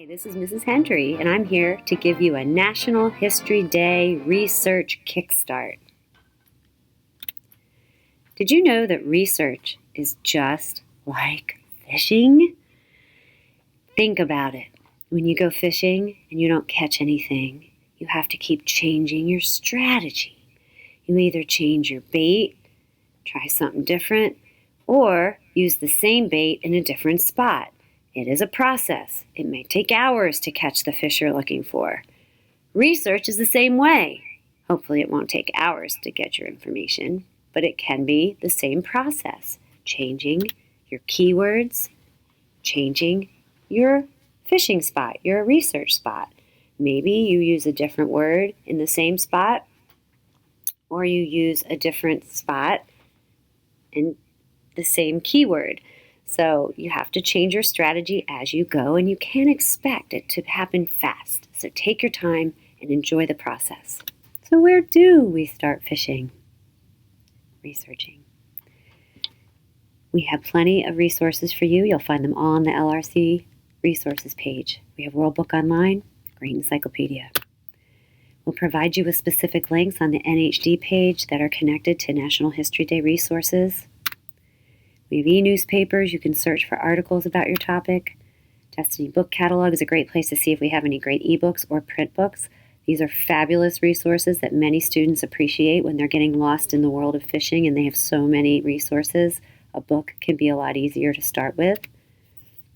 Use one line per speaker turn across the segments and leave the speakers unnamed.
This is Mrs. Hendry, and I'm here to give you a National History Day research kickstart. Did you know that research is just like fishing? Think about it. When you go fishing and you don't catch anything, you have to keep changing your strategy. You either change your bait, try something different, or use the same bait in a different spot. It is a process. It may take hours to catch the fish you're looking for. Research is the same way. Hopefully it won't take hours to get your information, but it can be the same process. Changing your keywords, changing your fishing spot, your research spot. Maybe you use a different word in the same spot, or you use a different spot and the same keyword. So you have to change your strategy as you go, and you can't expect it to happen fast. So take your time and enjoy the process. So where do we start fishing? Researching. We have plenty of resources for you. You'll find them all on the LRC resources page. We have World Book Online, Great Encyclopedia. We'll provide you with specific links on the NHD page that are connected to National History Day resources. We have e-newspapers. You can search for articles about your topic. Destiny Book Catalog is a great place to see if we have any great ebooks or print books. These are fabulous resources that many students appreciate when they're getting lost in the world of fishing and they have so many resources. A book can be a lot easier to start with.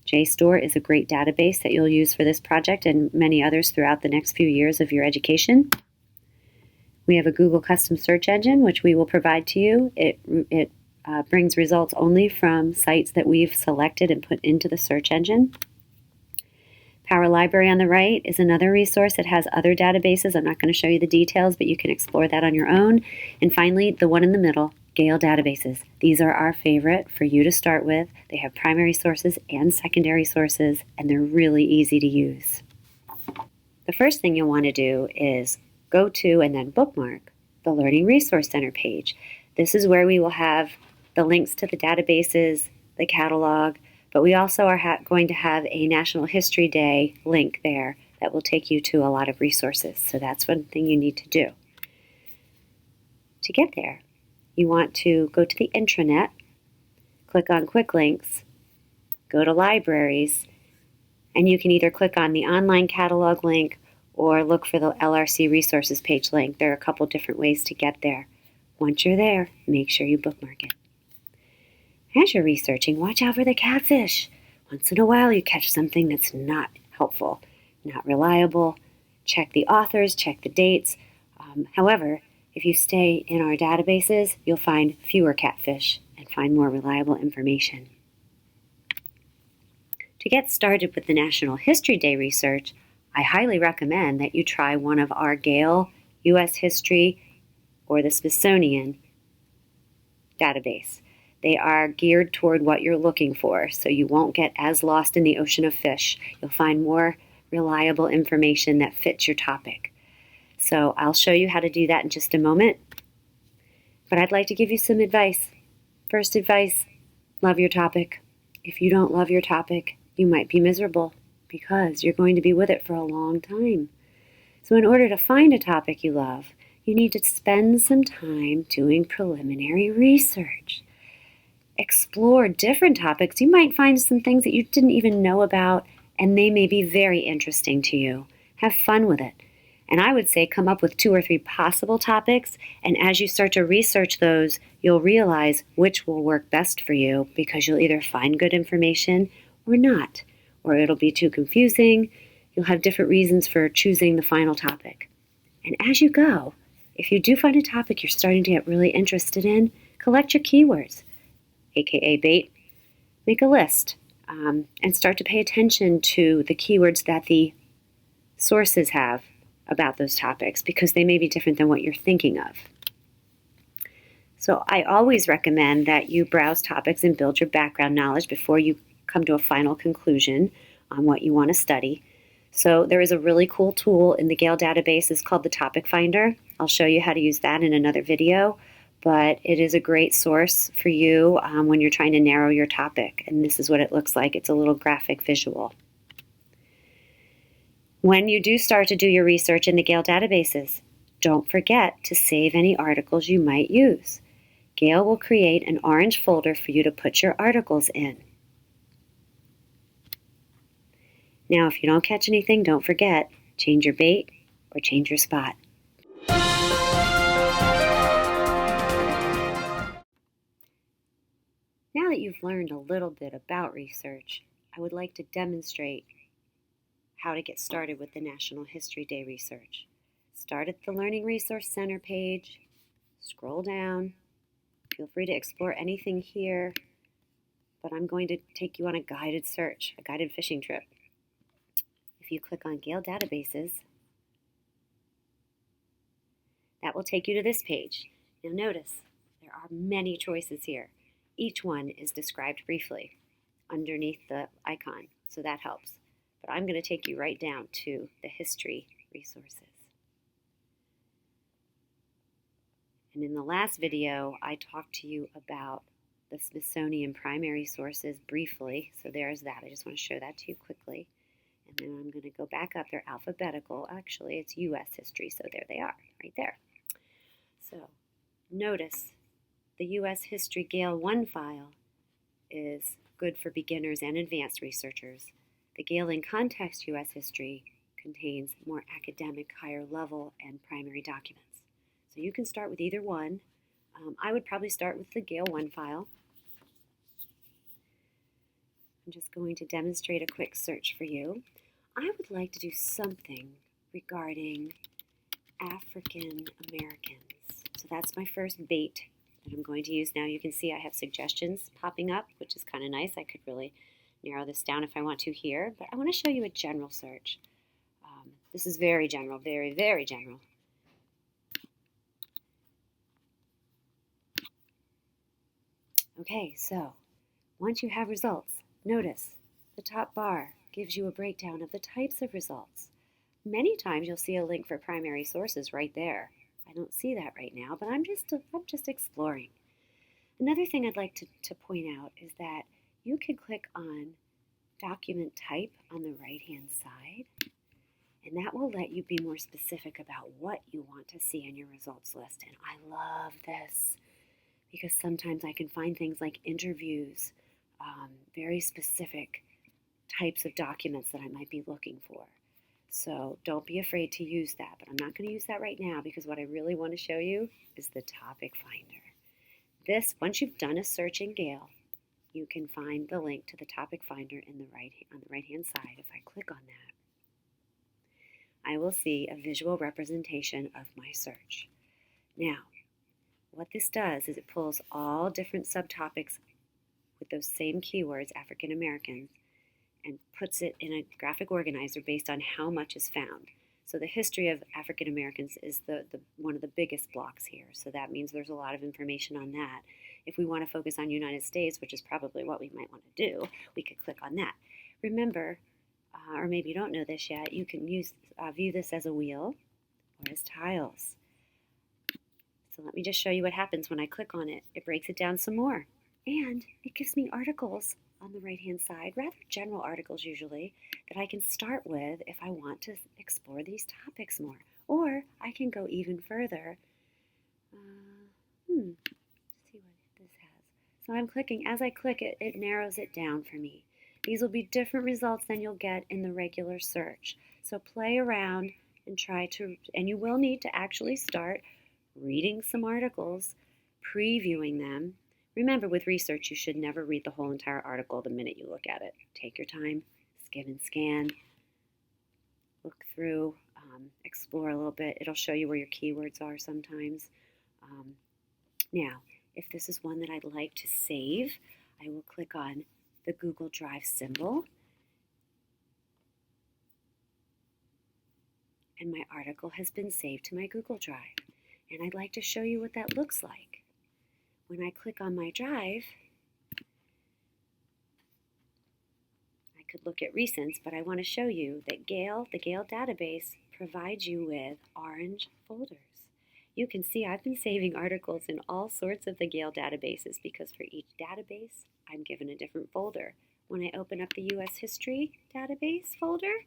JSTOR is a great database that you'll use for this project and many others throughout the next few years of your education. We have a Google custom search engine, which we will provide to you. It brings results only from sites that we've selected and put into the search engine. Power Library on the right is another resource that has other databases. I'm not going to show you the details, but you can explore that on your own. And finally, the one in the middle, Gale Databases. These are our favorite for you to start with. They have primary sources and secondary sources, and they're really easy to use. The first thing you'll want to do is go to and then bookmark the Learning Resource Center page. This is where we will have the links to the databases, the catalog, but we also are going to have a National History Day link there that will take you to a lot of resources. So that's one thing you need to do. To get there, you want to go to the intranet, click on Quick Links, go to Libraries, and you can either click on the online catalog link or look for the LRC resources page link. There are a couple different ways to get there. Once you're there, make sure you bookmark it. As you're researching, watch out for the catfish. Once in a while, you catch something that's not helpful, not reliable. Check the authors, check the dates. However, if you stay in our databases, you'll find fewer catfish and find more reliable information. To get started with the National History Day research, I highly recommend that you try one of our Gale, U.S. History, or the Smithsonian database. They are geared toward what you're looking for, so you won't get as lost in the ocean of fish. You'll find more reliable information that fits your topic. So I'll show you how to do that in just a moment. But I'd like to give you some advice. First advice, love your topic. If you don't love your topic, you might be miserable because you're going to be with it for a long time. So in order to find a topic you love, you need to spend some time doing preliminary research. Explore different topics. You might find some things that you didn't even know about, and they may be very interesting to you. Have fun with it. And I would say come up with 2 or 3 possible topics, and as you start to research those, you'll realize which will work best for you because you'll either find good information or not, or it'll be too confusing. You'll have different reasons for choosing the final topic. And as you go, if you do find a topic you're starting to get really interested in, collect your keywords, aka bait. Make a list and start to pay attention to the keywords that the sources have about those topics because they may be different than what you're thinking of. So I always recommend that you browse topics and build your background knowledge before you come to a final conclusion on what you want to study. So there is a really cool tool in the Gale database. It's called the Topic Finder. I'll show you how to use that in another video, but it is a great source for you when you're trying to narrow your topic. And this is what it looks like. It's a little graphic visual. When you do start to do your research in the Gale databases, don't forget to save any articles you might use. Gale will create an orange folder for you to put your articles in. Now, if you don't catch anything, don't forget, change your bait or change your spot. Now that you've learned a little bit about research, I would like to demonstrate how to get started with the National History Day research. Start at the Learning Resource Center page, scroll down. Feel free to explore anything here, but I'm going to take you on a guided search, a guided fishing trip. If you click on Gale Databases, that will take you to this page. Now notice, there are many choices here. Each one is described briefly underneath the icon, so that helps. But I'm going to take you right down to the history resources. And in the last video, I talked to you about the Smithsonian primary sources briefly. So there's that. I just want to show that to you quickly. And then I'm going to go back up. They're alphabetical. Actually, it's U.S. history, so there they are, right there. So notice the U.S. History Gale 1 file is good for beginners and advanced researchers. The Gale in Context U.S. History contains more academic, higher level, and primary documents. So you can start with either one. I would probably start with the Gale 1 file. I'm just going to demonstrate a quick search for you. I would like to do something regarding African Americans. So that's my first bait that I'm going to use. Now you can see I have suggestions popping up, which is kind of nice. I could really narrow this down if I want to here, but I want to show you a general search. This is very general, very, very general. Okay, so once you have results, notice the top bar gives you a breakdown of the types of results. Many times you'll see a link for primary sources right there. I don't see that right now, but I'm just exploring. Another thing I'd like to point out is that you can click on document type on the right-hand side, and that will let you be more specific about what you want to see in your results list. And I love this because sometimes I can find things like interviews, very specific types of documents that I might be looking for. So don't be afraid to use that, but I'm not going to use that right now because what I really want to show you is the topic finder. This, once you've done a search in Gale, you can find the link to the topic finder on the right-hand side. If I click on that, I will see a visual representation of my search. Now, what this does is it pulls all different subtopics with those same keywords, African Americans, and puts it in a graphic organizer based on how much is found. So the history of African Americans is one of the biggest blocks here. So that means there's a lot of information on that. If we want to focus on United States, which is probably what we might want to do, we could click on that. Remember, or maybe you don't know this yet, you can view this as a wheel or as tiles. So let me just show you what happens when I click on it. It breaks it down some more. And it gives me articles on the right-hand side, rather general articles usually, that I can start with if I want to explore these topics more. Or I can go even further. Let's see what this has. So I'm clicking. As I click it, it narrows it down for me. These will be different results than you'll get in the regular search. So play around and and you will need to actually start reading some articles, previewing them. Remember, with research, you should never read the whole entire article the minute you look at it. Take your time, skim and scan, look through, explore a little bit. It'll show you where your keywords are sometimes. Now, if this is one that I'd like to save, I will click on the Google Drive symbol, and my article has been saved to my Google Drive. And I'd like to show you what that looks like. When I click on my drive, I could look at recents, but I want to show you that the Gale database provides you with orange folders. You can see I've been saving articles in all sorts of the Gale databases because for each database, I'm given a different folder. When I open up the U.S. History database folder,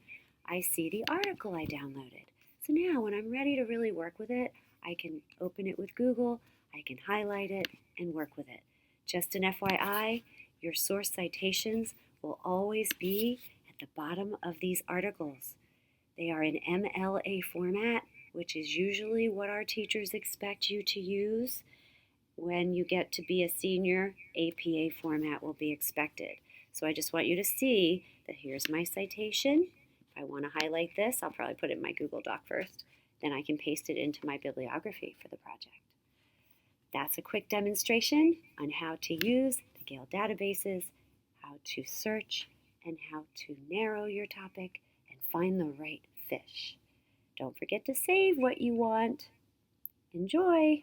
I see the article I downloaded. So now when I'm ready to really work with it, I can open it with Google, I can highlight it and work with it. Just an FYI, your source citations will always be at the bottom of these articles. They are in MLA format, which is usually what our teachers expect you to use. When you get to be a senior, APA format will be expected. So I just want you to see that here's my citation. If I want to highlight this, I'll probably put it in my Google Doc first. Then I can paste it into my bibliography for the project. That's a quick demonstration on how to use the Gale databases, how to search, and how to narrow your topic and find the right fish. Don't forget to save what you want. Enjoy!